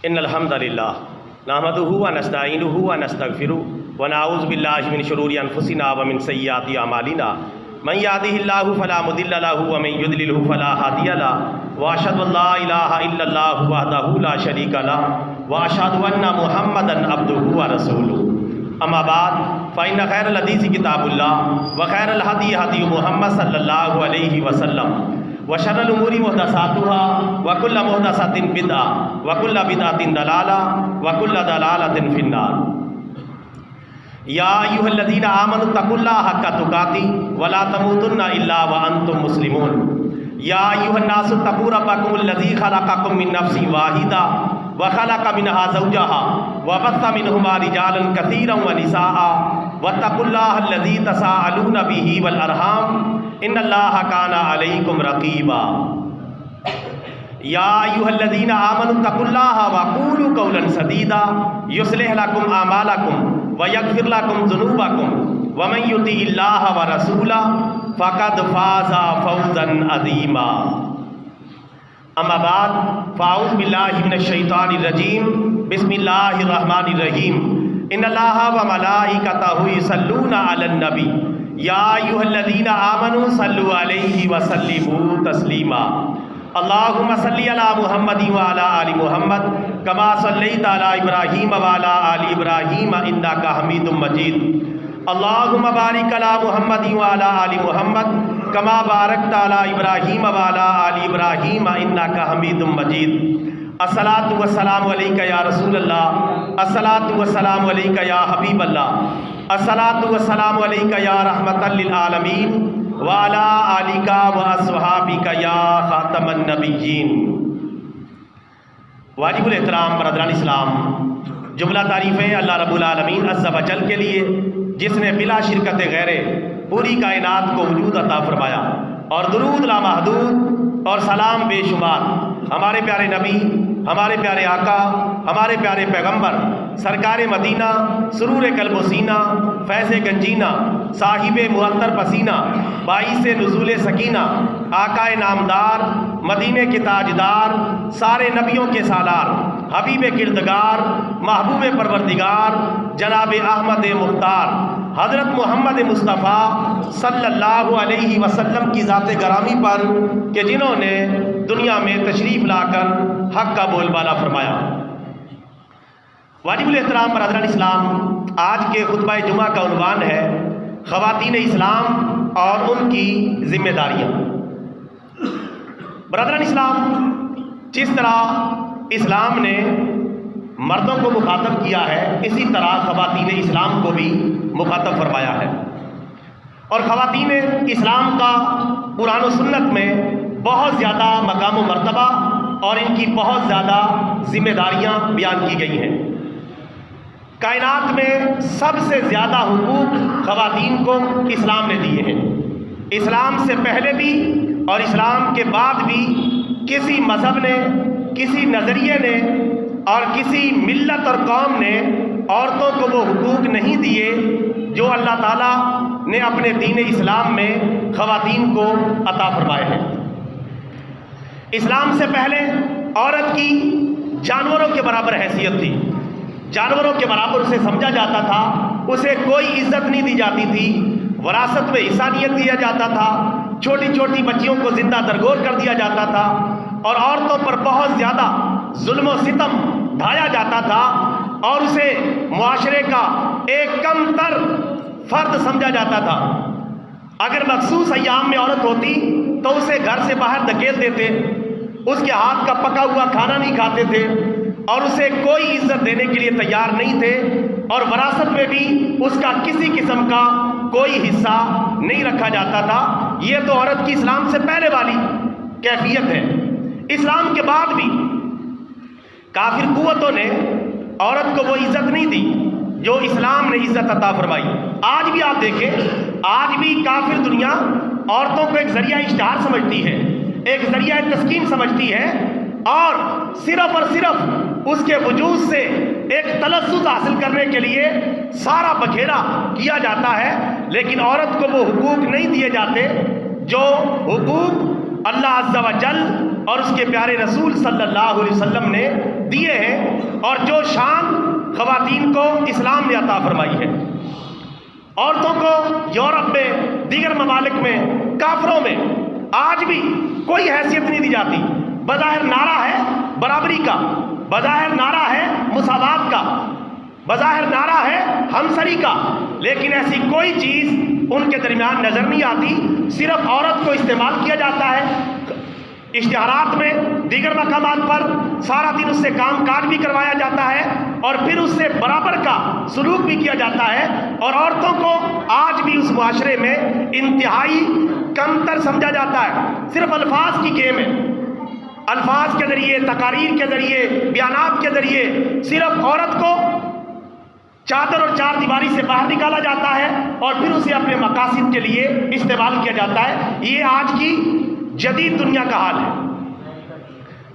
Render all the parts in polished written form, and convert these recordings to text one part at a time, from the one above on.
ان الحمد للہ نحمدہ ونستعینہ ونستغفرہ ونعوذ باللہ من شرور انفسنا ومن سیئات اعمالنا من یہدہ اللہ فلا مضل لہ ومن یضلل فلا ہادی لہ واشہد ان لا الہ الا اللہ وحدہ لا شریک لہ واشہد ان محمدا عبدہ ورسولہ اما بعد فإن خیر الحدیث کتاب اللہ وخیر الہدی ہدی محمد صلی اللہ علیہ وسلم وشر الامور محدثاتها وكل محدثة بدعة وكل بدعة ضلالة وكل ضلالة في النار یا ایھا الذین آمنوا اتقوا اللہ حق تقاته ولا تموتن الا وانتم مسلمون یا ایھا الناس اتقوا ربکم الذی خلقکم من نفس واحدہ وخلق منها زوجها وبث منهما رجالا كثيرا ونساء واتقوا الله الذي تساءلون به والارحام ان اللہ کان علیکم رقیبا یا ایھا الذین آمنوا اتقوا اللہ وقولوا قولا سدیدا یصلح لکم اعمالکم ویغفر لکم ذنوبکم ومن یطع اللہ ورسولہ فقد فاز فوزا عظیما اما بعد فاعوذ باللہ من الشیطان الرجیم بسم اللہ الرحمن الرحیم ان اللہ وملائکتہ یصلون علی النبی یا ایھا الذین آمنوا صلوا علیہ وسلموا تسلیما اللہم صلی علی محمد وعلی آل محمد کما صلیت علی ابراہیم وعلی آل ابراہیم انک حمید مجید اللہم بارک علی محمد وعلی آل محمد کما بارکت علی ابراہیم وعلی آل ابراہیم انک حمید مجید الصلاۃ والسلام علیک یا رسول اللہ الصلاۃ والسلام علیک یا حبیب اللہ الصلاۃ والسلام علیک یا رحمۃ للعالمین وعلی آلک واصحابک یا خاتم النبیین واجب الاحترام برادران اسلام، جملہ تعریفیں اللہ رب العالمین عز و جل کے لیے جس نے بلا شرکت غیر پوری کائنات کو وجود عطا فرمایا، اور درود لامحدود اور سلام بے شمار ہمارے پیارے نبی، ہمارے پیارے آقا، ہمارے پیارے پیغمبر سرکار مدینہ سرور قلب و سینہ فیض گنجینہ صاحب معطر پسینہ باعث نزول سکینہ آقا نامدار مدینے کے تاجدار سارے نبیوں کے سالار حبیب کردگار محبوب پروردگار جناب احمد مختار حضرت محمد مصطفیٰ صلی اللہ علیہ وسلم کی ذات گرامی پر کہ جنہوں نے دنیا میں تشریف لا کر حق کا بول بالا فرمایا۔ واجب الاحترام برادران اسلام، آج کے خطبہ جمعہ کا عنوان ہے خواتین اسلام اور ان کی ذمہ داریاں۔ برادران اسلام، جس طرح اسلام نے مردوں کو مخاطب کیا ہے اسی طرح خواتین اسلام کو بھی مخاطب فرمایا ہے، اور خواتین اسلام کا قرآن و سنت میں بہت زیادہ مقام و مرتبہ اور ان کی بہت زیادہ ذمہ داریاں بیان کی گئی ہیں۔ کائنات میں سب سے زیادہ حقوق خواتین کو اسلام نے دیے ہیں۔ اسلام سے پہلے بھی اور اسلام کے بعد بھی کسی مذہب نے، کسی نظریے نے اور کسی ملت اور قوم نے عورتوں کو وہ حقوق نہیں دیے جو اللہ تعالیٰ نے اپنے دین اسلام میں خواتین کو عطا فرمائے ہیں۔ اسلام سے پہلے عورت کی جانوروں کے برابر حیثیت تھی، جانوروں کے برابر اسے سمجھا جاتا تھا، اسے کوئی عزت نہیں دی جاتی تھی، وراثت میں حصہ نہیں دیا جاتا تھا، چھوٹی چھوٹی بچیوں کو زندہ درگور کر دیا جاتا تھا، اور عورتوں پر بہت زیادہ ظلم و ستم ڈھایا جاتا تھا، اور اسے معاشرے کا ایک کم تر فرد سمجھا جاتا تھا۔ اگر مخصوص ایام میں عورت ہوتی تو اسے گھر سے باہر دھکیل دیتے، اس کے ہاتھ کا پکا ہوا کھانا نہیں کھاتے تھے، اور اسے کوئی عزت دینے کے لیے تیار نہیں تھے، اور وراثت میں بھی اس کا کسی قسم کا کوئی حصہ نہیں رکھا جاتا تھا۔ یہ تو عورت کی اسلام سے پہلے والی کیفیت ہے۔ اسلام کے بعد بھی کافر قوتوں نے عورت کو وہ عزت نہیں دی جو اسلام نے عزت عطا فرمائی۔ آج بھی آپ دیکھیں، آج بھی کافر دنیا عورتوں کو ایک ذریعہ اشتہار سمجھتی ہے، ایک ذریعہ تسکین سمجھتی ہے، اور صرف اس کے وجود سے ایک تلذذ حاصل کرنے کے لیے سارا بکھیرا کیا جاتا ہے، لیکن عورت کو وہ حقوق نہیں دیے جاتے جو حقوق اللہ عز و جل اور اس کے پیارے رسول صلی اللہ علیہ وسلم نے دیے ہیں، اور جو شان خواتین کو اسلام نے عطا فرمائی ہے۔ عورتوں کو یورپ میں، دیگر ممالک میں، کافروں میں آج بھی کوئی حیثیت نہیں دی جاتی۔ بظاہر نعرہ ہے برابری کا، بظاہر نعرہ ہے مساوات کا، بظاہر نعرہ ہے ہمسری کا، لیکن ایسی کوئی چیز ان کے درمیان نظر نہیں آتی۔ صرف عورت کو استعمال کیا جاتا ہے اشتہارات میں، دیگر مقامات پر سارا دن اس سے کام کاج بھی کروایا جاتا ہے، اور پھر اس سے برابر کا سلوک بھی کیا جاتا ہے، اور عورتوں کو آج بھی اس معاشرے میں انتہائی کمتر سمجھا جاتا ہے۔ صرف الفاظ کی گیم ہے، الفاظ کے ذریعے، تقاریر کے ذریعے، بیانات کے ذریعے صرف عورت کو چادر اور چار دیواری سے باہر نکالا جاتا ہے، اور پھر اسے اپنے مقاصد کے لیے استعمال کیا جاتا ہے۔ یہ آج کی جدید دنیا کا حال ہے،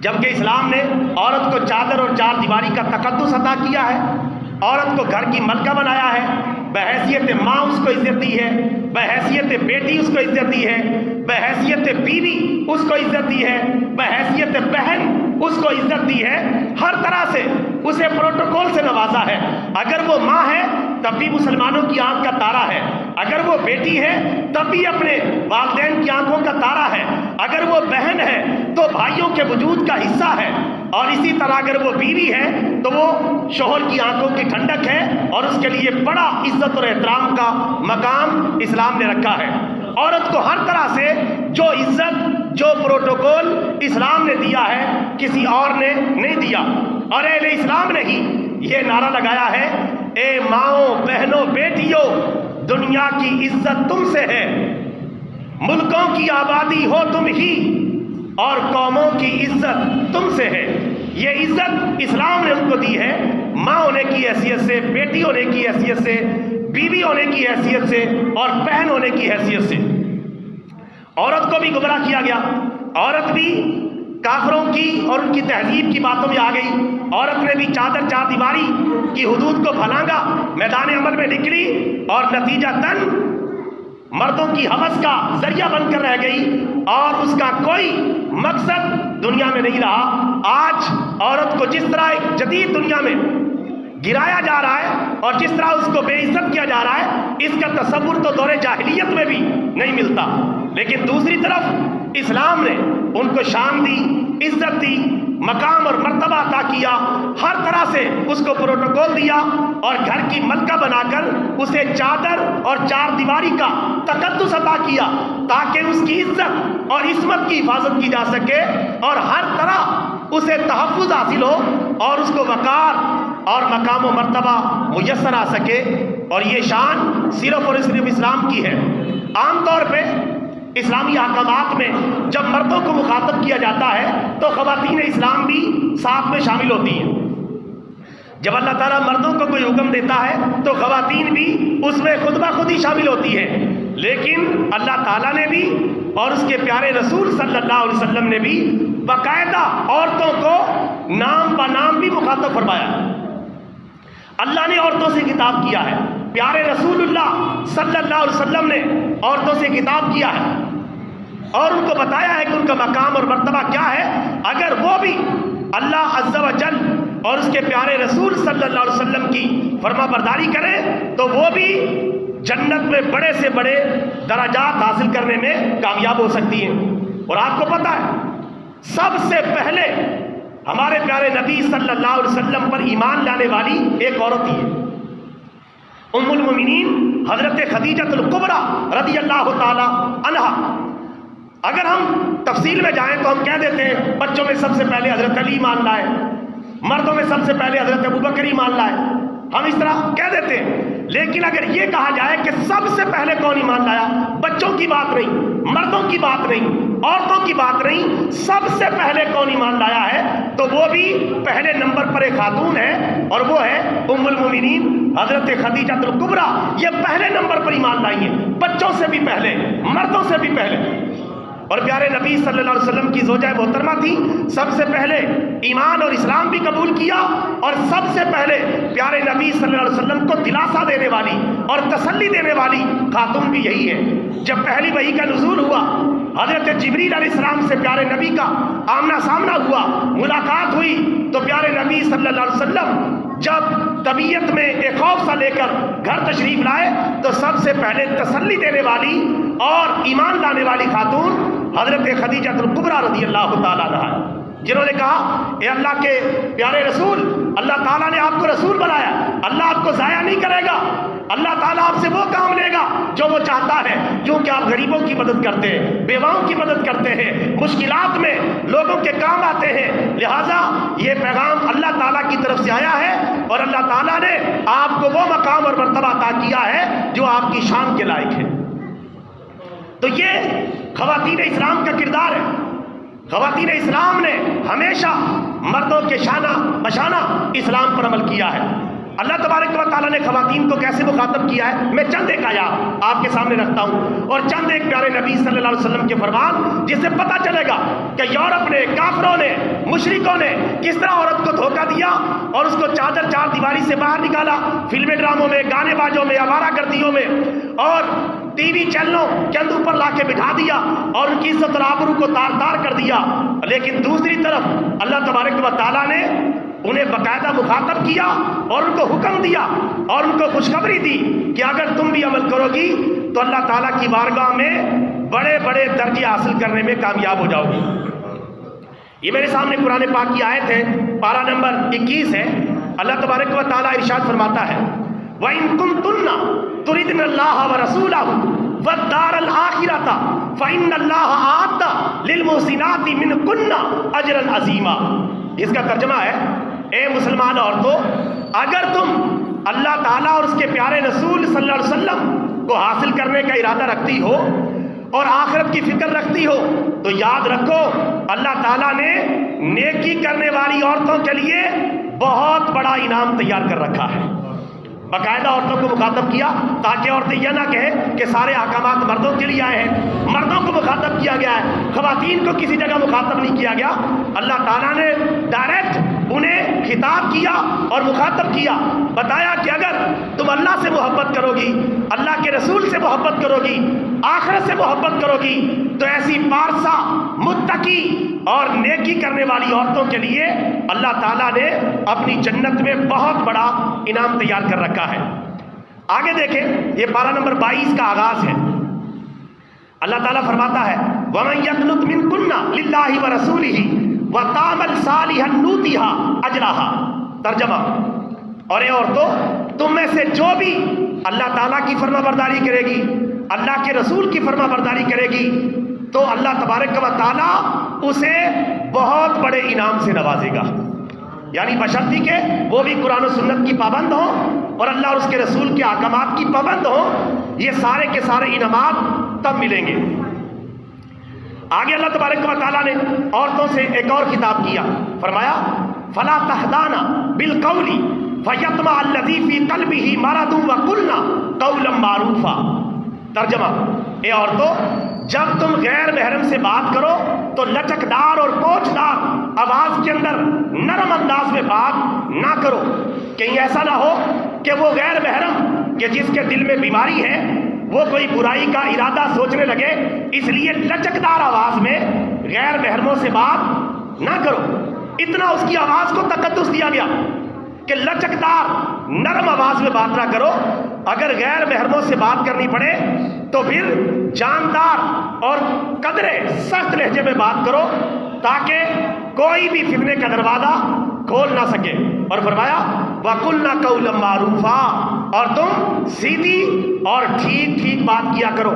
جبکہ اسلام نے عورت کو چادر اور چار دیواری کا تقدس عطا کیا ہے، عورت کو گھر کی ملکہ بنایا ہے، بحیثیت ماں اس کو عزت دی ہے، بحیثیت بیٹی اس کو عزت دی ہے، بحیثیت بیوی اس کو عزت دی ہے، بحیثیت بہن اس کو عزت دی ہے، ہر طرح سے اسے پروٹوکول سے نوازا ہے۔ اگر وہ ماں ہے تب بھی مسلمانوں کی آنکھ کا تارا ہے، اگر وہ بیٹی ہے تب بھی اپنے والدین کی آنکھوں کا تارا ہے، اگر وہ بہن ہے تو بھائیوں کے وجود کا حصہ ہے، اور اسی طرح اگر وہ بیوی ہے تو وہ شوہر کی آنکھوں کی ٹھنڈک ہے، اور اس کے لیے بڑا عزت اور احترام کا مقام اسلام نے رکھا ہے۔ عورت کو ہر طرح سے جو عزت، جو پروٹوکول اسلام نے دیا ہے کسی اور نے نہیں دیا، اور اہل اسلام نے ہی یہ نعرہ لگایا ہے، اے ماؤں، بہنوں، بیٹیوں، دنیا کی عزت تم سے ہے، ملکوں کی آبادی ہو تم ہی، اور قوموں کی عزت تم سے ہے۔ یہ عزت اسلام نے ان کو دی ہے، ماں ہونے کی حیثیت سے، بیٹی ہونے کی حیثیت سے، بیوی ہونے کی حیثیت سے، اور بہن ہونے کی حیثیت سے۔ عورت کو بھی گمراہ کیا گیا، عورت بھی کافروں کی اور ان کی تہذیب کی باتوں میں آ گئی، عورت نے بھی چادر چار دیواری کی حدود کو پھلانگا، میدان عمل میں نکلی، اور نتیجہ تن مردوں کی ہوس کا ذریعہ بن کر رہ گئی، اور اس کا کوئی مقصد دنیا میں نہیں رہا۔ آج عورت کو جس طرح ایک جدید دنیا میں گرایا جا رہا ہے اور جس طرح اس کو بے عزت کیا جا رہا ہے، اس کا تصور تو دور جاہلیت میں بھی نہیں ملتا، لیکن دوسری طرف اسلام نے ان کو شان دی، عزت دی، مقام اور مرتبہ عطا کیا، ہر طرح سے اس کو پروٹوکول دیا، اور گھر کی ملکہ بنا کر اسے چادر اور چار دیواری کا تقدس عطا کیا، تاکہ اس کی عزت اور عصمت کی حفاظت کی جا سکے، اور ہر طرح اسے تحفظ حاصل ہو، اور اس کو وقار اور مقام و مرتبہ میسر آ سکے۔ اور یہ شان صرف اور صرف اسلام کی ہے۔ عام طور پہ اسلامی احکامات میں جب مردوں کو مخاطب کیا جاتا ہے تو خواتین اسلام بھی ساتھ میں شامل ہوتی ہیں۔ جب اللہ تعالیٰ مردوں کو کوئی حکم دیتا ہے تو خواتین بھی اس میں خود بخود ہی شامل ہوتی ہیں، لیکن اللہ تعالیٰ نے بھی اور اس کے پیارے رسول صلی اللہ علیہ وسلم نے بھی باقاعدہ عورتوں کو نام بنام بھی مخاطب فرمایا۔ اللہ نے عورتوں سے خطاب کیا ہے، پیارے رسول اللہ صلی اللہ علیہ وسلم نے عورتوں سے خطاب کیا ہے، اور ان کو بتایا ہے کہ ان کا مقام اور مرتبہ کیا ہے۔ اگر وہ بھی اللہ عز و جل اور اس کے پیارے رسول صلی اللہ علیہ وسلم کی فرما برداری کریں تو وہ بھی جنت میں بڑے سے بڑے درجات حاصل کرنے میں کامیاب ہو سکتی ہیں۔ اور آپ کو پتہ ہے سب سے پہلے ہمارے پیارے نبی صلی اللہ علیہ وسلم پر ایمان لانے والی ایک عورت ہی ہے، ام المومنین حضرت خدیجہ الکبریٰ رضی اللہ تعالی عنہا۔ اگر ہم تفصیل میں جائیں تو ہم کہہ دیتے ہیں بچوں میں سب سے پہلے حضرت علی ایمان لائے، مردوں میں سب سے پہلے حضرت ابوبکر ایمان لائے، ہم اس طرح کہہ دیتے ہیں۔ لیکن اگر یہ کہا جائے کہ سب سے پہلے کون ایمان لایا، بچوں کی بات نہیں، مردوں کی بات نہیں، عورتوں کی بات نہیں، سب سے پہلے کون ایمان لایا ہے تو وہ بھی پہلے نمبر پر ایک خاتون ہے، اور وہ ہے ام المومنین حضرت خدیجہ الکبریٰ۔ یہ پہلے نمبر پر ایمان لائی ہیں، بچوں سے بھی پہلے، مردوں سے بھی پہلے۔ اور پیارے نبی صلی اللہ علیہ وسلم کی زوجہ محترمہ تھی، سب سے پہلے ایمان اور اسلام بھی قبول کیا، اور سب سے پہلے پیارے نبی صلی اللہ علیہ وسلم کو دلاسا دینے والی اور تسلی دینے والی خاتون بھی یہی ہے۔ جب پہلی وحی کا نزول ہوا حضرت جبریل علیہ السلام سے پیارے نبی کا آمنا سامنا ہوا، ملاقات ہوئی، تو پیارے نبی صلی اللہ علیہ وسلم جب طبیعت میں ایک خوف سا لے کر گھر تشریف لائے تو سب سے پہلے تسلی دینے والی اور ایمان لانے والی خاتون حضرت خدیجہ الکبریٰ رضی اللہ تعالیٰ عنہا، جنہوں نے کہا اے اللہ کے پیارے رسول، اللہ تعالیٰ نے آپ کو رسول بنایا، اللہ آپ کو ضائع نہیں کرے گا، اللہ تعالیٰ آپ سے وہ کام لے گا جو وہ چاہتا ہے، کیونکہ آپ غریبوں کی مدد کرتے ہیں، بیواؤں کی مدد کرتے ہیں، مشکلات میں لوگوں کے کام آتے ہیں، لہٰذا یہ پیغام اللہ تعالیٰ کی طرف سے آیا ہے اور اللہ تعالیٰ نے آپ کو وہ مقام اور مرتبہ عطا کیا ہے جو آپ کی شان کے لائق ہے۔ تو یہ خواتین اسلام کا کردار ہے۔ خواتین اسلام نے ہمیشہ مردوں کے شانہ بشانہ اسلام پر عمل کیا ہے۔ اللہ تبارک و تعالیٰ نے خواتین کو کیسے مخاطب کیا ہے، میں چند ایک آیات آپ کے سامنے رکھتا ہوں اور چند ایک پیارے نبی صلی اللہ علیہ وسلم کے فرمان، جس سے پتہ چلے گا کہ یورپ نے، کافروں نے، مشرکوں نے کس طرح عورت کو دھوکہ دیا اور اس کو چادر چار دیواری سے باہر نکالا، فلمی ڈراموں میں، گانے بازوں میں، آوارہ گردیوں میں اور ٹی وی چینلوں کے اندر اوپر لا کے بٹھا دیا اور ان کی عزت اور آبرو کو تار تار کر دیا۔ لیکن دوسری طرف اللہ تبارک و تعالیٰ نے انہیں باقاعدہ مخاطب کیا اور ان کو حکم دیا اور ان کو خوشخبری دی کہ اگر تم بھی عمل کرو گی تو اللہ تعالیٰ کی بارگاہ میں بڑے بڑے درجے حاصل کرنے میں کامیاب ہو جاؤ گی۔ یہ میرے سامنے قرآن پاک کی آیت ہے، پارہ نمبر 21 ہے۔ اللہ تبارک و تعالیٰ ارشاد فرماتا ہے وَإِن كُنتُنَّ تُرِدْنَ اللَّهَ وَرَسُولَهُ وَالدَّارَ الْآخِرَةَ فَإِنَّ اللَّهَ أَعَدَّ لِلْمُحْسِنَاتِ مِنْكُنَّ أَجْرًا عَظِيمًا۔ اس کا ترجمہ ہے، اے مسلمان عورتوں، اگر تم اللہ تعالیٰ اور اس کے پیارے رسول صلی اللہ علیہ وسلم کو حاصل کرنے کا ارادہ رکھتی ہو اور آخرت کی فکر رکھتی ہو تو یاد رکھو اللہ تعالیٰ نے نیکی کرنے والی عورتوں کے لیے بہت بڑا انعام تیار کر رکھا ہے۔ باقاعدہ عورتوں کو مخاطب کیا تاکہ عورتیں یہ نہ کہیں کہ سارے احکامات مردوں کے لیے آئے ہیں، مردوں کو مخاطب کیا گیا ہے، خواتین کو کسی جگہ مخاطب نہیں کیا گیا۔ اللہ تعالیٰ نے ڈائریکٹ انہیں خطاب کیا اور مخاطب کیا، بتایا کہ اگر تم اللہ سے محبت کرو گی، اللہ کے رسول سے محبت کرو گی، آخرت سے محبت کرو گی تو ایسی پارسا، متقی اور نیکی کرنے والی عورتوں کے لیے اللہ تعالیٰ نے اپنی جنت میں بہت بڑا انعام تیار کر رکھا ہے۔ آگے دیکھیں، یہ پارہ نمبر 22 کا آغاز ہے۔ اللہ تعالیٰ فرماتا ہے وَمَن يَقْنُتْ مِنكُنَّ لِلَّهِ وَرَسُولِهِ وَتَعْمَلْ صَالِحًا نُؤْتِهَا أَجْرَهَا۔ ترجمہ، اور اے عورتوں، تم میں سے جو بھی اللہ تعالیٰ کی فرما برداری کرے گی، اللہ کے رسول کی فرما برداری کرے گی تو اللہ تبارک و تعالیٰ اسے بہت بڑے انعام سے نوازے گا، یعنی بشرطی کہ وہ بھی قرآن و سنت کی پابند ہوں اور اللہ اور اس کے رسول کے احکامات کی پابند ہوں۔ یہ سارے کے سارے انعامات تب ملیں گے۔ آگے اللہ تبارک و تعالیٰ نے عورتوں سے ایک اور خطاب کیا، فرمایا فَلَا تَحْضَانَ بِالْقَوْلِ فَيَطْمَعَ الَّذِي فِي قَلْبِهِ مَرَضٌ وَقُلْنَ قَوْلًا مَّعْرُوفًا۔ ترجمہ، اے عورتوں، جب تم غیر محرم سے بات کرو تو لچکدار اور پوچھدار آواز کے اندر نرم انداز میں بات نہ کرو، کہیں ایسا نہ ہو کہ وہ غیر محرم کہ جس کے دل میں بیماری ہے وہ کوئی برائی کا ارادہ سوچنے لگے، اس لیے لچکدار آواز میں غیر محرموں سے بات نہ کرو۔ اتنا اس کی آواز کو تقدس دیا گیا کہ لچکدار نرم آواز میں بات نہ کرو، اگر غیر محرموں سے بات کرنی پڑے تو پھر جاندار اور قدرے سخت لہجے میں بات کرو تاکہ کوئی بھی فتنے کا دروازہ کھول نہ سکے۔ اور فرمایا وَقُلْنَا قَوْلًا مَّعْرُوفًا، اور تم سیدھی اور ٹھیک ٹھیک بات کیا کرو۔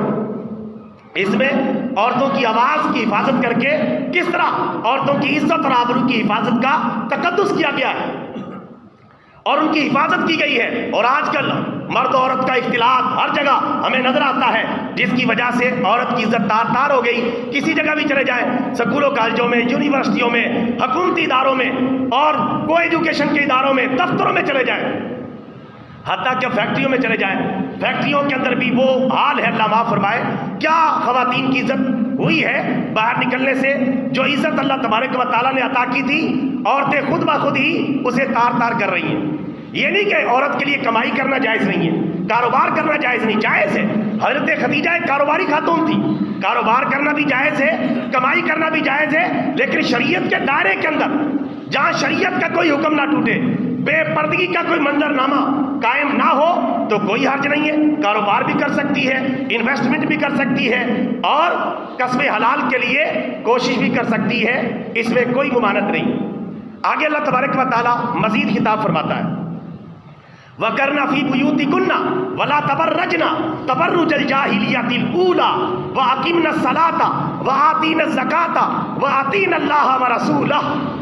اس میں عورتوں کی آواز کی حفاظت کر کے کس طرح عورتوں کی عزت اور آبرو کی حفاظت کا تقدس کیا گیا ہے اور ان کی حفاظت کی گئی ہے۔ اور آج کل مرد و عورت کا اختلاط ہر جگہ ہمیں نظر آتا ہے، جس کی وجہ سے عورت کی عزت تار تار ہو گئی۔ کسی جگہ بھی چلے جائیں، سکولوں کالجوں میں، یونیورسٹیوں میں، حکومتی اداروں میں اور کو ایجوکیشن کے اداروں میں، دفتروں میں چلے جائیں، حتیٰ کہ فیکٹریوں میں چلے جائیں، فیکٹریوں کے اندر بھی وہ حال ہے، اللہ معاف فرمائے۔ کیا خواتین کی عزت ہوئی ہے باہر نکلنے سے؟ جو عزت اللہ تبارک و تعالیٰ نے عطا کی تھی، عورتیں خود بخود ہی اسے تار تار کر رہی ہیں۔ یہ نہیں کہ عورت کے لیے کمائی کرنا جائز نہیں ہے، کاروبار کرنا جائز نہیں، جائز ہے۔ حضرت خدیجہ ایک کاروباری خاتون تھی، کاروبار کرنا بھی جائز ہے، کمائی کرنا بھی جائز ہے، لیکن شریعت کے دائرے کے اندر، جہاں شریعت کا کوئی حکم نہ ٹوٹے، بے پردگی کا کوئی منظر نامہ قائم نہ ہو، تو کوئی حرج نہیں ہے، کاروبار بھی کر سکتی ہے، انویسٹمنٹ بھی کر سکتی ہے، اور کسب حلال کے لیے کوشش بھی کر سکتی ہے، اس میں کوئی ممانعت نہیں۔ آگے اللہ تبارک و تعالیٰ مزید خطاب فرماتا ہے، وَقَرْنَ فِي بُيُوتِكُنَّ وَلَا تَبَرَّجْنَ تَبَرُّجَ الْجَاهِلِيَّةِ الْأُولَى وَأَقِمْنَ الصَّلَاةَ وَآتِينَ الزَّكَاةَ وَأَطِيعْنَ اللَّهَ وَرَسُولَهُ۔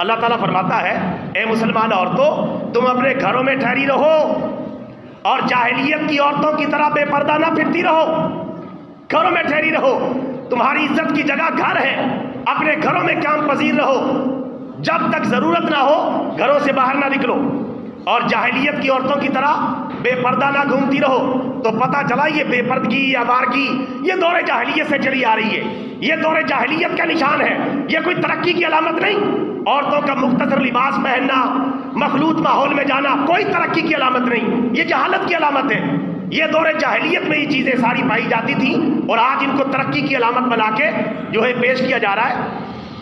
اللہ تعالیٰ فرماتا ہے، اے مسلمان عورتوں، تم اپنے گھروں میں ٹھہری رہو اور جاہلیت کی عورتوں کی طرح بے پردہ نہ پھرتی رہو، گھروں میں ٹھہری رہو، تمہاری عزت کی جگہ گھر ہے، اپنے گھروں میں قیام پذیر رہو، جب تک ضرورت نہ ہو گھروں سے باہر نہ نکلو، اور جاہلیت کی عورتوں کی طرح بے پردہ نہ گھومتی رہو۔ تو پتہ چلا یہ بے پردگی، آوارگی، یہ دور جاہلیت سے چلی آ رہی ہے، یہ دور جاہلیت کا نشان ہے، یہ کوئی ترقی کی علامت نہیں۔ عورتوں کا مختصر لباس پہننا، مخلوط ماحول میں جانا کوئی ترقی کی علامت نہیں، یہ جہالت کی علامت ہے۔ یہ دور جاہلیت میں یہ چیزیں ساری پائی جاتی تھیں، اور آج ان کو ترقی کی علامت بنا کے جو ہے پیش کیا جا رہا ہے۔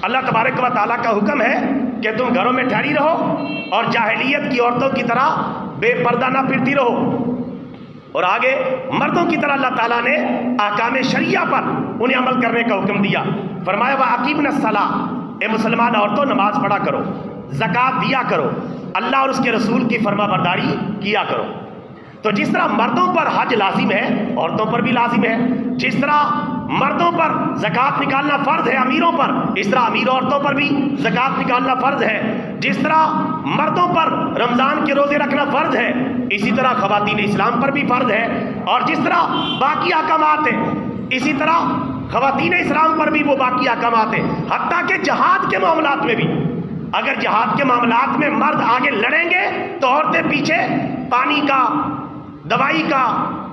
اللہ تبارک و تعالیٰ کا حکم ہے کہ تم گھروں میں ٹھہری رہو اور جاہلیت کی عورتوں کی طرح بے پردہ نہ پھرتی رہو۔ اور آگے مردوں کی طرح اللہ تعالیٰ نے احکام شریعہ پر انہیں عمل کرنے کا حکم دیا، فرمایا وَأَقِیمْنَ الصَّلَاةَ، اے مسلمان عورتوں نماز پڑھا کرو، زکوٰۃ دیا کرو، اللہ اور اس کے رسول کی فرما برداری کیا کرو۔ تو جس طرح مردوں پر حج لازم ہے، عورتوں پر بھی لازم ہے، جس طرح مردوں پر زکوٰۃ نکالنا فرض ہے امیروں پر، اس طرح امیر عورتوں پر بھی زکوٰۃ نکالنا فرض ہے۔ جس طرح مردوں پر رمضان کے روزے رکھنا فرض ہے، اسی طرح خواتین اسلام پر بھی فرض ہے، اور جس طرح باقی احکامات ہیں اسی طرح خواتین اسلام پر بھی وہ باقی احکامات ہیں، حتیٰ کہ جہاد کے معاملات میں بھی۔ اگر جہاد کے معاملات میں مرد آگے لڑیں گے تو عورتیں پیچھے پانی کا، دوائی کا،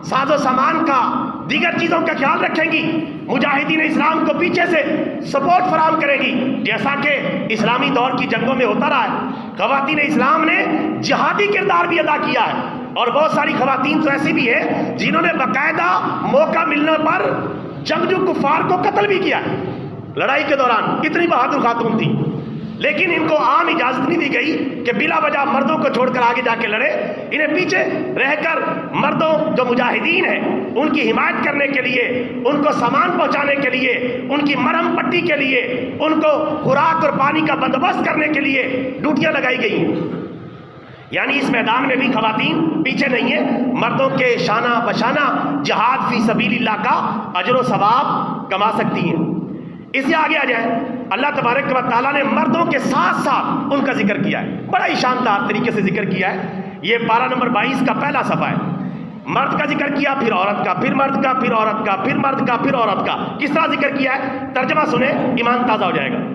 ساز و سامان کا، دیگر چیزوں کا خیال رکھیں گی، مجاہدین اسلام کو پیچھے سے سپورٹ فراہم کرے گی، جیسا کہ اسلامی دور کی جنگوں میں ہوتا رہا ہے۔ خواتین اسلام نے جہادی کردار بھی ادا کیا ہے، اور بہت ساری خواتین تو ایسی بھی ہیں جنہوں نے باقاعدہ موقع ملنے پر جنگجو کفار کو قتل بھی کیا ہے لڑائی کے دوران، اتنی بہادر خاتون تھی، لیکن ان کو عام اجازت نہیں دی گئی کہ بلا وجہ مردوں کو چھوڑ کر آگے جا کے لڑے۔ انہیں پیچھے رہ کر مردوں جو مجاہدین ہیں ان کی حمایت کرنے کے لیے، ان کو سامان پہنچانے کے لیے، ان کی مرہم پٹی کے لیے، ان کو خوراک اور پانی کا بندوبست کرنے کے لیے ڈیوٹیاں لگائی گئی ہیں۔ یعنی اس میدان میں بھی خواتین پیچھے نہیں ہیں، مردوں کے شانہ بشانہ جہاد فی سبیل اللہ کا اجر و ثواب کما سکتی ہیں۔ اس سے آگے آ جائیں، اللہ تبارک و تعالیٰ نے مردوں کے ساتھ ساتھ ان کا ذکر کیا ہے، بڑا ہی شاندار طریقے سے ذکر کیا ہے۔ یہ پارہ نمبر 22 کا پہلا صفحہ ہے، مرد کا ذکر کیا، پھر عورت کا، پھر مرد کا، پھر عورت کا، پھر مرد کا، پھر عورت کا، کس طرح ذکر کیا ہے؟ ترجمہ سنیں، ایمان تازہ ہو جائے گا۔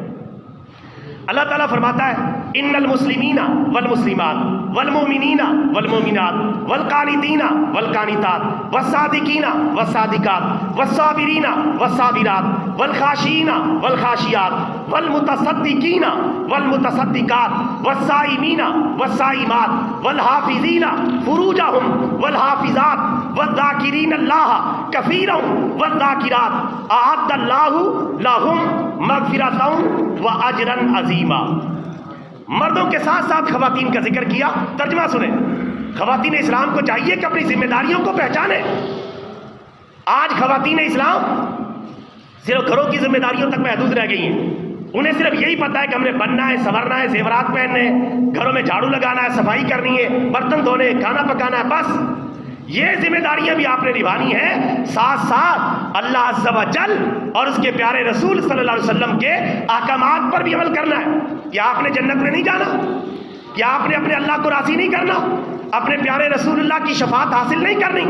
اللہ تعالیٰ فرماتا ہے ان المسلمین والمسلمات والمؤمنین والمؤمنات والقانتین والقانتات والصادقین والصادقات والصابرین والصابرات والخاشعین والخاشعات والمتصدقین والمتصدقات والصائمین والصائمات والحافظین فروجہم والحافظات والذاکرین اللہ کثیرا والذاکرات اعد اللہ لہم مغفرۃ واجرا عظیما۔ مردوں کے ساتھ ساتھ خواتین کا ذکر کیا۔ ترجمہ سنیں، خواتین اسلام کو چاہیے کہ اپنی ذمہ داریوں کو پہچانیں۔ آج خواتین اسلام صرف گھروں کی ذمہ داریوں تک محدود رہ گئی ہیں، انہیں صرف یہی پتہ ہے کہ ہم نے بننا ہے، سنورنا ہے، زیورات پہننے ہیں، گھروں میں جھاڑو لگانا ہے، صفائی کرنی ہے، برتن دھونے، کھانا پکانا ہے، بس یہ ذمہ داریاں بھی آپ نے نبھانی ہیں۔ ساتھ ساتھ اللہ عز و جل اور اس کے پیارے رسول صلی اللہ علیہ وسلم کے احکامات پر بھی عمل کرنا ہے۔ کیا آپ نے جنت میں نہیں جانا؟ کیا آپ نے اپنے اللہ کو راضی نہیں کرنا؟ اپنے پیارے رسول اللہ کی شفاعت حاصل نہیں کرنی؟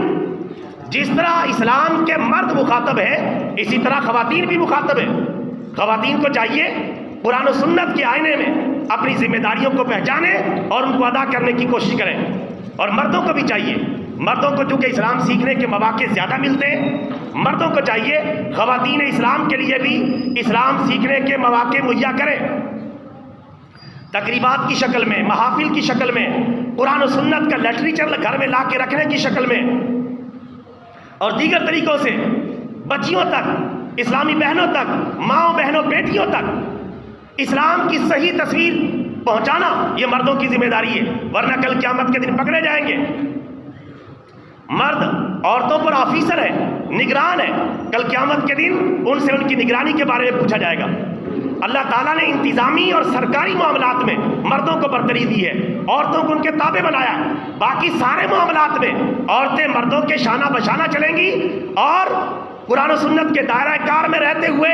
جس طرح اسلام کے مرد مخاطب ہے، اسی طرح خواتین بھی مخاطب ہے۔ خواتین کو چاہیے قرآن و سنت کے آئینے میں اپنی ذمہ داریوں کو پہچانیں اور ان کو ادا کرنے کی کوشش کریں، اور مردوں کو بھی چاہیے، مردوں کو چونکہ اسلام سیکھنے کے مواقع زیادہ ملتے ہیں، مردوں کو چاہیے خواتین اسلام کے لیے بھی اسلام سیکھنے کے مواقع مہیا کریں۔ تقریبات کی شکل میں، محافل کی شکل میں، قرآن و سنت کا لٹریچر گھر میں لا کے رکھنے کی شکل میں، اور دیگر طریقوں سے بچیوں تک اسلامی بہنوں تک، ماؤں بہنوں بیٹیوں تک اسلام کی صحیح تصویر پہنچانا یہ مردوں کی ذمہ داری ہے، ورنہ کل قیامت کے دن پکڑے جائیں گے۔ مرد عورتوں پر آفیسر ہے، نگران ہے، کل قیامت کے دن ان سے ان کی نگرانی کے بارے میں پوچھا جائے گا۔ اللہ تعالیٰ نے انتظامی اور سرکاری معاملات میں مردوں کو برتری دی ہے، عورتوں کو ان کے تابع بنایا ہے۔ باقی سارے معاملات میں عورتیں مردوں کے شانہ بشانہ چلیں گی اور قرآن و سنت کے دائرہ کار میں رہتے ہوئے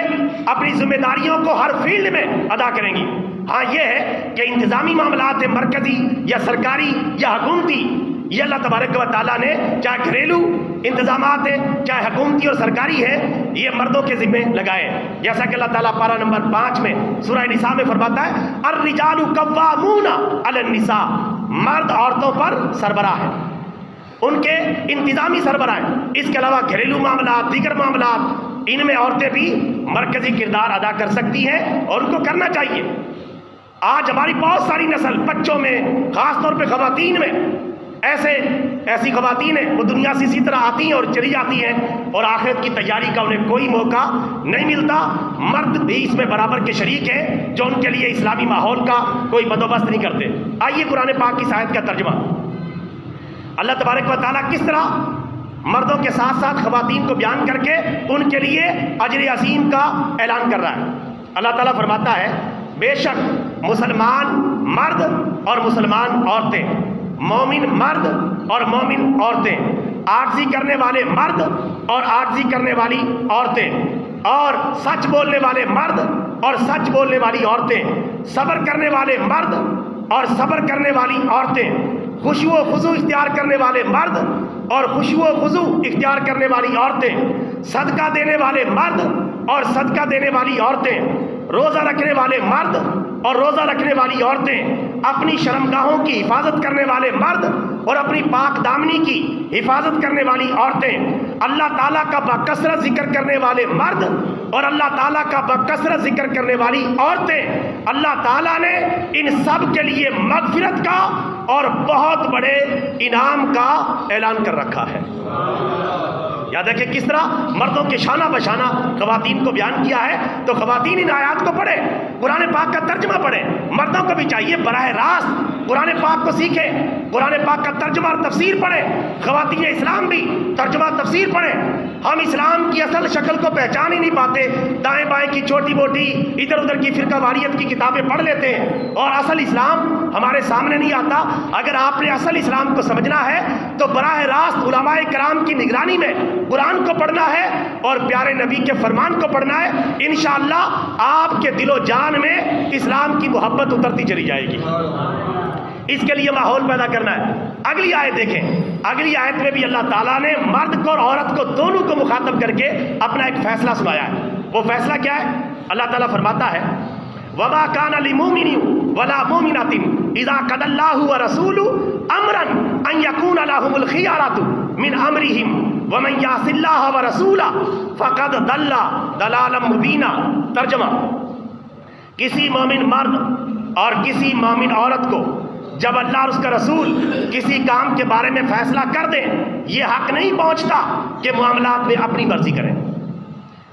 اپنی ذمہ داریوں کو ہر فیلڈ میں ادا کریں گی۔ ہاں یہ ہے کہ انتظامی معاملات مرکزی یا سرکاری یا حکومتی، یہ اللہ تبارک و تعالیٰ نے چاہے گھریلو انتظامات ہیں چاہے حکومتی اور سرکاری ہے، یہ مردوں کے ذمہ لگائے، جیسا کہ اللہ تعالیٰ پارہ نمبر 5 میں سورہ نساء میں فرماتا ہے الرجال قوامون علی النساء، مرد عورتوں پر سربراہ ہے، ان کے انتظامی سربراہ ہیں۔ اس کے علاوہ گھریلو معاملات، دیگر معاملات، ان میں عورتیں بھی مرکزی کردار ادا کر سکتی ہیں اور ان کو کرنا چاہیے۔ آج ہماری بہت ساری نسل بچوں میں، خاص طور پہ خواتین میں، ایسی خواتین ہیں وہ دنیا سے اسی طرح آتی ہیں اور چلی جاتی ہیں اور آخرت کی تیاری کا انہیں کوئی موقع نہیں ملتا۔ مرد بھی اس میں برابر کے شریک ہیں جو ان کے لیے اسلامی ماحول کا کوئی بندوبست نہیں کرتے۔ آئیے قرآن پاک کی آیت کا ترجمہ، اللہ تبارک و تعالیٰ کس طرح مردوں کے ساتھ ساتھ خواتین کو بیان کر کے ان کے لیے اجر عظیم کا اعلان کر رہا ہے۔ اللہ تعالیٰ فرماتا ہے بے شک مسلمان مرد اور مسلمان عورتیں، مومن مرد اور مومن عورتیں، عاجزی کرنے والے مرد اور عاجزی کرنے والی عورتیں، اور سچ بولنے والے مرد اور سچ بولنے والی عورتیں، صبر کرنے والے مرد اور صبر کرنے والی عورتیں، خشوع و خضوع اختیار کرنے والے مرد اور خشوع و خضوع اختیار کرنے والی عورتیں، صدقہ دینے والے مرد اور صدقہ دینے والی عورتیں، روزہ رکھنے والے مرد اور روزہ رکھنے والی عورتیں، اپنی شرمگاہوں کی حفاظت کرنے والے مرد اور اپنی پاک دامنی کی حفاظت کرنے والی عورتیں، اللہ تعالیٰ کا بکثرت ذکر کرنے والے مرد اور اللہ تعالیٰ کا بکثرت ذکر کرنے والی عورتیں۔ اللہ تعالیٰ نے ان سب کے لیے مغفرت کا اور بہت بڑے انعام کا اعلان کر رکھا ہے۔ یاد ہے کہ کس طرح مردوں کے شانہ بشانہ خواتین کو بیان کیا ہے، تو خواتین ان آیات کو پڑھیں، قرآن پاک کا ترجمہ پڑھیں۔ مردوں کو بھی چاہیے براہ راست قرآن پاک کو سیکھیں، قرآن پاک کا ترجمہ اور تفسیر پڑھیں۔ خواتین اسلام بھی ترجمہ تفسیر پڑھیں۔ ہم اسلام کی اصل شکل کو پہچان ہی نہیں پاتے، دائیں بائیں کی چھوٹی موٹی ادھر ادھر کی فرقہ واریت کی کتابیں پڑھ لیتے ہیں اور اصل اسلام ہمارے سامنے نہیں آتا۔ اگر آپ نے اصل اسلام کو سمجھنا ہے تو براہ راست علماء کرام کی نگرانی میں قرآن کو پڑھنا ہے اور پیارے نبی کے فرمان کو پڑھنا ہے۔ انشاءاللہ آپ کے دل و جان میں اسلام کی محبت اترتی چلی جائے گی۔ اس کے لیے ماحول پیدا کرنا ہے۔ اگلی آیت دیکھیں، اگلی آیت میں بھی اللہ تعالیٰ نے مرد کو اور عورت کو دونوں کو مخاطب کر کے اپنا ایک فیصلہ سنایا ہے۔ وہ فیصلہ کیا ہے؟ اللہ تعالیٰ فرماتا ہے وَمَا كَانَ لِمُؤْمِنٍ وَلَا مُؤْمِنَةٍ إِذَا قَضَى اللَّهُ وَرَسُولُهُ أَمْرًا أَن يَكُونَ لَهُمُ الْخِيَرَةُ مِنْ أَمْرِهِمْ وَمَن يَعْصِ اللَّهَ وَرَسُولَهُ فَقَدْ ضَلَّ ضَلَالًا مُبِينًا۔ ترجمہ، کسی مومن مرد اور کسی مومن عورت کو جب اللہ اور اس کا رسول کسی کام کے بارے میں فیصلہ کر دیں، یہ حق نہیں پہنچتا کہ معاملات میں اپنی مرضی کریں۔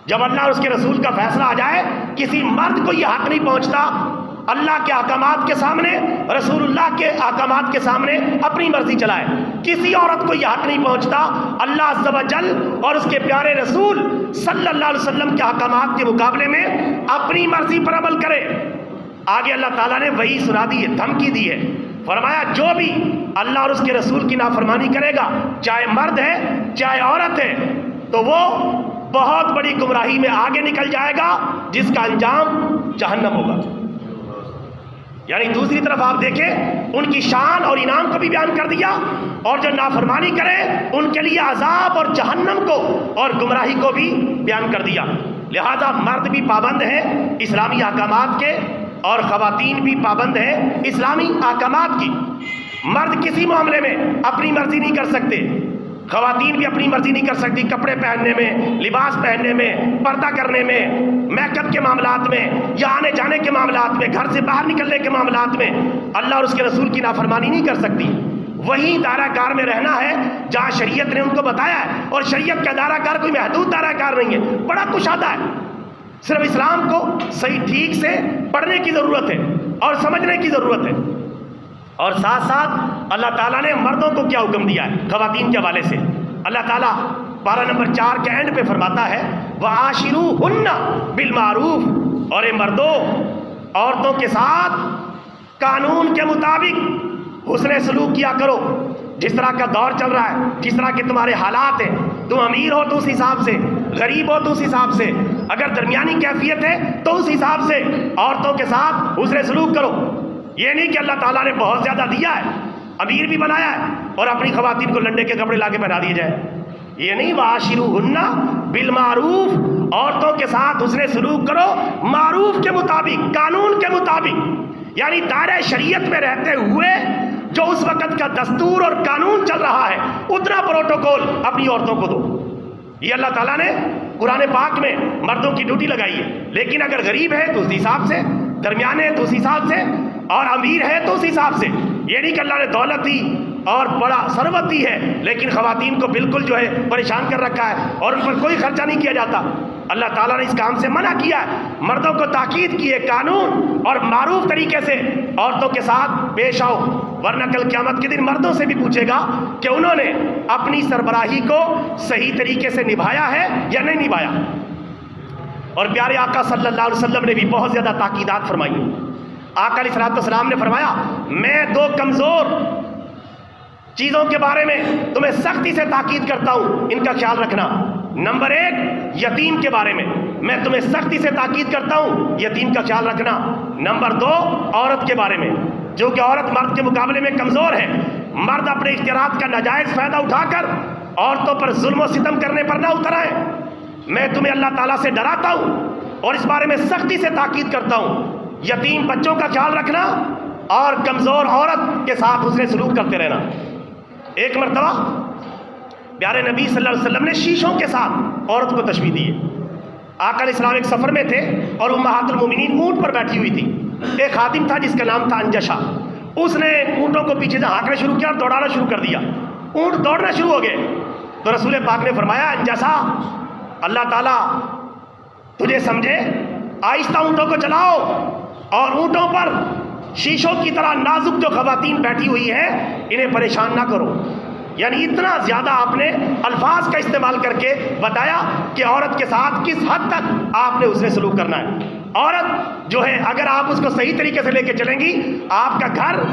جب اللہ اور اس کے رسول کا فیصلہ آ جائے، کسی مرد کو یہ حق نہیں پہنچتا اللہ کے احکامات کے سامنے، رسول اللہ کے احکامات کے سامنے اپنی مرضی چلائے۔ کسی عورت کو یہ حق نہیں پہنچتا اللہ عز و جل اور اس کے پیارے رسول صلی اللہ علیہ وسلم کے احکامات کے مقابلے میں اپنی مرضی پر عمل کرے۔ آگے اللہ تعالیٰ نے وہی سنا دی ہے، دھمکی دی ہے، فرمایا جو بھی اللہ اور اس کے رسول کی نافرمانی کرے گا، چاہے مرد ہے چاہے عورت ہے، تو وہ بہت بڑی گمراہی میں آگے نکل جائے گا جس کا انجام جہنم ہوگا۔ یعنی دوسری طرف آپ دیکھیں ان کی شان اور انعام کو بھی بیان کر دیا، اور جو نافرمانی کرے ان کے لیے عذاب اور جہنم کو اور گمراہی کو بھی بیان کر دیا۔ لہذا مرد بھی پابند ہیں اسلامی احکامات کے اور خواتین بھی پابند ہیں اسلامی احکامات کی۔ مرد کسی معاملے میں اپنی مرضی نہیں کر سکتے، خواتین بھی اپنی مرضی نہیں کر سکتی، کپڑے پہننے میں، لباس پہننے میں، پردہ کرنے میں، میک اپ کے معاملات میں، یا آنے جانے کے معاملات میں، گھر سے باہر نکلنے کے معاملات میں اللہ اور اس کے رسول کی نافرمانی نہیں کر سکتی۔ وہی دائرہ کار میں رہنا ہے جہاں شریعت نے ان کو بتایا ہے، اور شریعت کا دائرہ کار کوئی محدود دائرہ کار نہیں ہے، بڑا کشادہ ہے۔ صرف اسلام کو صحیح ٹھیک سے پڑھنے کی ضرورت ہے اور سمجھنے کی ضرورت ہے۔ اور ساتھ ساتھ اللہ تعالیٰ نے مردوں کو کیا حکم دیا ہے خواتین کے حوالے سے؟ اللہ تعالیٰ پارہ نمبر 4 کے اینڈ پہ فرماتا ہے وَعَاشِرُوهُنَّ بِالْمَعْرُوفِ، اور اے مردوں عورتوں کے ساتھ قانون کے مطابق حسن سلوک کیا کرو۔ جس طرح کا دور چل رہا ہے، جس طرح کے تمہارے حالات ہیں، تم امیر ہو تو اس حساب سے، غریب ہو تو اس حساب سے، اگر درمیانی کیفیت ہے تو اس حساب سے عورتوں کے ساتھ حسن سلوک کرو۔ یہ نہیں کہ اللہ تعالیٰ نے بہت زیادہ دیا ہے، امیر بھی بنایا ہے، اور اپنی خواتین کو لنڈے کے کپڑے لا کے پہنا دیے جائے، یہ نہیں۔ وَعَاشِرُوهُنَّ بِالْمَعْرُوفِ، عورتوں کے ساتھ حسن سلوک کرو معروف کے مطابق، قانون کے مطابق، یعنی دائرہ شریعت میں رہتے ہوئے جو اس وقت کا دستور اور قانون چل رہا ہے اتنا پروٹوکول اپنی عورتوں کو دو۔ یہ اللہ تعالیٰ نے قرآن پاک میں مردوں کی ڈیوٹی لگائی ہے۔ لیکن اگر غریب ہے تو اس حساب سے، درمیانے ہے تو اس حساب سے، اور امیر ہے تو اس حساب سے۔ یہ نہیں کہ اللہ نے دولت دی اور بڑا ثروت دی ہے لیکن خواتین کو بالکل جو ہے پریشان کر رکھا ہے اور ان پر کوئی خرچہ نہیں کیا جاتا۔ اللہ تعالیٰ نے اس کام سے منع کیا ہے، مردوں کو تاکید کی ہے قانون اور معروف طریقے سے عورتوں کے ساتھ پیش آؤ، ورنہ کل قیامت کے دن مردوں سے بھی پوچھے گا کہ انہوں نے اپنی سربراہی کو صحیح طریقے سے نبھایا ہے یا نہیں نبھایا۔ اور پیارے آقا صلی اللہ علیہ وسلم نے بھی بہت زیادہ تاکیدات فرمائی ہیں۔ آقا علیہ السلام نے فرمایا میں 2 کمزور چیزوں کے بارے میں تمہیں سختی سے تاکید کرتا ہوں، ان کا خیال رکھنا۔ نمبر 1 یتیم کے بارے میں تمہیں سختی سے تاکید کرتا ہوں، یتیم کا خیال رکھنا۔ نمبر 2 عورت کے بارے میں، جو کہ عورت مرد کے مقابلے میں کمزور ہے، مرد اپنے اختیارات کا ناجائز فائدہ اٹھا کر عورتوں پر ظلم و ستم کرنے پر نہ اتر آئے۔ میں تمہیں اللہ تعالیٰ سے ڈراتا ہوں اور اس بارے میں سختی سے تاکید کرتا ہوں، یتیم بچوں کا خیال رکھنا اور کمزور عورت کے ساتھ حسن سلوک کرتے رہنا۔ ایک مرتبہ پیارے نبی صلی اللہ علیہ وسلم نے شیشوں کے ساتھ عورت کو تشبیہ دی ہے۔ آقا علیہ السلام ایک سفر میں تھے اور امہات المومنین اونٹ پر بیٹھی ہوئی تھی۔ ایک خادم تھا جس کا نام تھا انجشا، اس نے اونٹوں کو پیچھے سے ہانکنا شروع کیا اور دوڑانا شروع کر دیا، اونٹ دوڑنا شروع ہو گئے۔ تو رسول پاک نے فرمایا انجشا اللہ تعالیٰ تجھے سمجھے، آہستہ اونٹوں کو چلاؤ اور اونٹوں پر شیشوں کی طرح نازک جو خواتین بیٹھی ہوئی ہیں انہیں پریشان نہ کرو۔ یعنی اتنا زیادہ آپ نے الفاظ کا استعمال کر کے بتایا کہ عورت کے ساتھ کس حد تک آپ نے اس نے سلوک کرنا ہے۔ عورت جو ہے اگر آپ اس کو صحیح طریقے سے لے کے چلیں گی، آپ کا گھر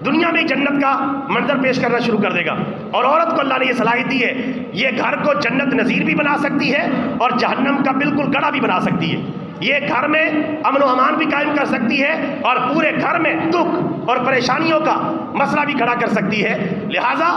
دنیا میں جنت کا منظر پیش کرنا شروع کر دے گا۔ اور عورت کو اللہ نے یہ صلاحیت دی ہے، یہ گھر کو جنت نظیر بھی بنا سکتی ہے اور جہنم کا بالکل گڑھا بھی بنا سکتی ہے۔ یہ گھر میں امن و امان بھی قائم کر سکتی ہے اور پورے گھر میں دکھ اور پریشانیوں کا مسئلہ بھی کھڑا کر سکتی ہے۔ لہٰذا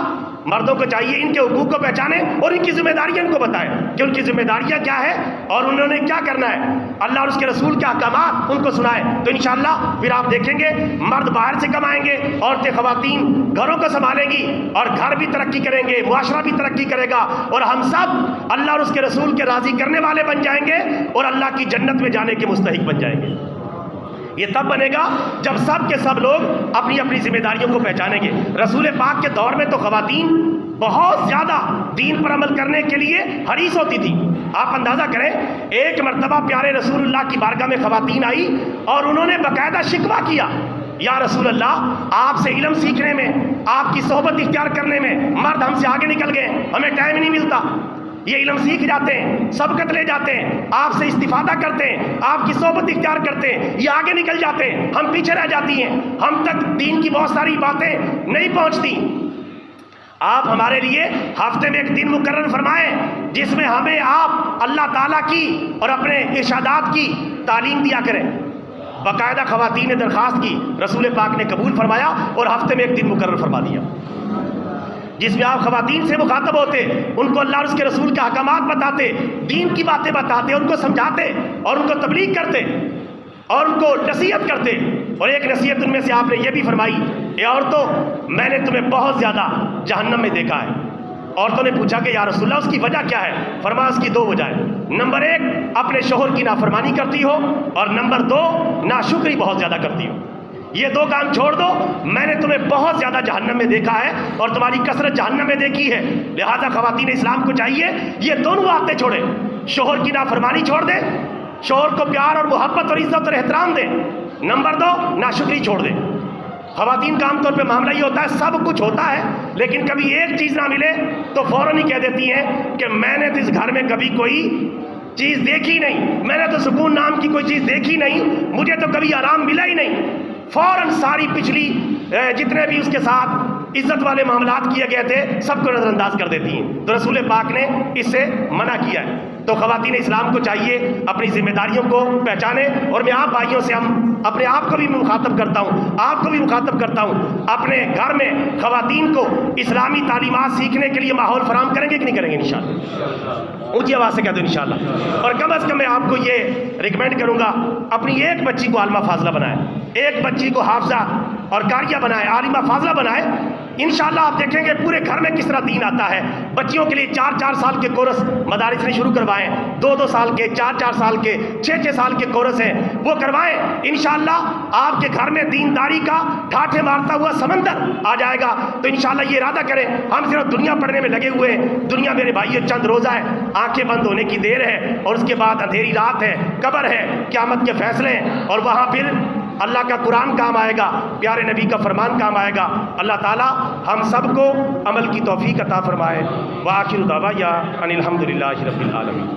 مردوں کو چاہیے ان کے حقوق کو پہچانیں اور ان کی ذمہ داریاں ان کو بتائیں کہ ان کی ذمہ داریاں کیا ہے اور انہوں نے کیا کرنا ہے، اللہ اور اس کے رسول کے احکامات ان کو سنائیں۔ تو انشاءاللہ پھر آپ دیکھیں گے مرد باہر سے کمائیں گے، عورتیں خواتین گھروں کو سنبھالیں گی اور گھر بھی ترقی کریں گے، معاشرہ بھی ترقی کرے گا اور ہم سب اللہ اور اس کے رسول کے راضی کرنے والے بن جائیں گے اور اللہ کی جنت میں جانے کے مستحق بن جائیں گے۔ یہ تب بنے گا جب سب کے سب لوگ اپنی اپنی ذمہ داریوں کو پہچانیں گے۔ رسول پاک کے دور میں تو خواتین بہت زیادہ دین پر عمل کرنے کے لیے حریص ہوتی تھی۔ آپ اندازہ کریں ایک مرتبہ پیارے رسول اللہ کی بارگاہ میں خواتین آئی اور انہوں نے باقاعدہ شکوہ کیا، یا رسول اللہ آپ سے علم سیکھنے میں، آپ کی صحبت اختیار کرنے میں مرد ہم سے آگے نکل گئے، ہمیں ٹائم نہیں ملتا، یہ علم سیکھ جاتے ہیں، سبقت لے جاتے ہیں، آپ سے استفادہ کرتے ہیں، آپ کی صحبت اختیار کرتے ہیں، یہ آگے نکل جاتے ہیں، ہم پیچھے رہ جاتی ہیں، ہم تک دین کی بہت ساری باتیں نہیں پہنچتی۔ آپ ہمارے لیے ہفتے میں ایک دن مقرر فرمائیں جس میں ہمیں آپ اللہ تعالیٰ کی اور اپنے ارشادات کی تعلیم دیا کریں۔ باقاعدہ خواتین نے درخواست کی، رسول پاک نے قبول فرمایا اور ہفتے میں ایک دن مقرر فرما دیا جس میں آپ خواتین سے مخاطب ہوتے، ان کو اللہ اور اس کے رسول کے احکامات بتاتے، دین کی باتیں بتاتے، ان کو سمجھاتے اور ان کو تبلیغ کرتے اور ان کو نصیحت کرتے۔ اور ایک نصیحت ان میں سے آپ نے یہ بھی فرمائی، اے عورتوں میں نے تمہیں بہت زیادہ جہنم میں دیکھا ہے۔ عورتوں نے پوچھا کہ یا رسول اللہ اس کی وجہ کیا ہے؟ فرمایا اس کی 2 وجہیں، نمبر 1 اپنے شوہر کی نافرمانی کرتی ہو اور نمبر 2 ناشکری بہت زیادہ کرتی ہو۔ یہ دو کام چھوڑ دو، میں نے تمہیں بہت زیادہ جہنم میں دیکھا ہے اور تمہاری کثرت جہنم میں دیکھی ہے۔ لہذا خواتین اسلام کو چاہیے یہ دونوں باتیں چھوڑیں، شوہر کی نافرمانی چھوڑ دیں، شوہر کو پیار اور محبت اور عزت اور احترام دیں۔ نمبر 2، ناشکری چھوڑ دیں۔ خواتین کا عام طور پہ معاملہ یہ ہوتا ہے سب کچھ ہوتا ہے لیکن کبھی ایک چیز نہ ملے تو فوراً ہی کہہ دیتی ہیں کہ میں نے تو اس گھر میں کبھی کوئی چیز دیکھی نہیں، میں نے تو سکون نام کی کوئی چیز دیکھی نہیں، مجھے تو کبھی آرام ملا ہی نہیں۔ فوراً ساری پچھلی جتنے بھی اس کے ساتھ عزت والے معاملات کیے گئے تھے سب کو نظر انداز کر دیتی ہیں۔ تو رسول پاک نے اس سے منع کیا ہے۔ تو خواتین اسلام کو چاہیے اپنی ذمہ داریوں کو پہچانیں، اور میں آپ بھائیوں سے اپنے آپ کو بھی مخاطب کرتا ہوں، آپ کو بھی مخاطب کرتا ہوں، اپنے گھر میں خواتین کو اسلامی تعلیمات سیکھنے کے لیے ماحول فراہم کریں گے کہ نہیں کریں گے انشاءاللہ؟ اونچی آواز سے کہہ دو انشاءاللہ۔ اور کم از کم میں آپ کو یہ ریکمینڈ کروں گا اپنی ایک بچی کو عالمہ فاضلہ بنائیں، ایک بچی کو حافظہ اور قاریہ بنائیں، عالمہ فاضلہ بنائیں۔ انشاءاللہ آپ دیکھیں گے پورے گھر میں کس طرح دین آتا ہے۔ بچیوں کے لیے 4 سال کے کورس مدارس نے شروع کروائیں، 2 سال کے، 4 سال کے، 6 سال کے کورس ہیں وہ کروائیں۔ انشاءاللہ آپ کے گھر میں دینداری کا ٹھاٹھے مارتا ہوا سمندر آ جائے گا۔ تو انشاءاللہ یہ ارادہ کریں، ہم صرف دنیا پڑھنے میں لگے ہوئے ہیں۔ دنیا میرے بھائیو چند روزہ ہے، آنکھیں بند ہونے کی دیر ہے، اور اس کے بعد اندھیری رات ہے، قبر ہے، قیامت کے فیصلے ہیں، اور وہاں پھر اللہ کا قرآن کام آئے گا، پیارے نبی کا فرمان کام آئے گا۔ اللہ تعالی ہم سب کو عمل کی توفیق عطا فرمائے۔ وآخر دعوانا ان الحمدللہ رب العالمین۔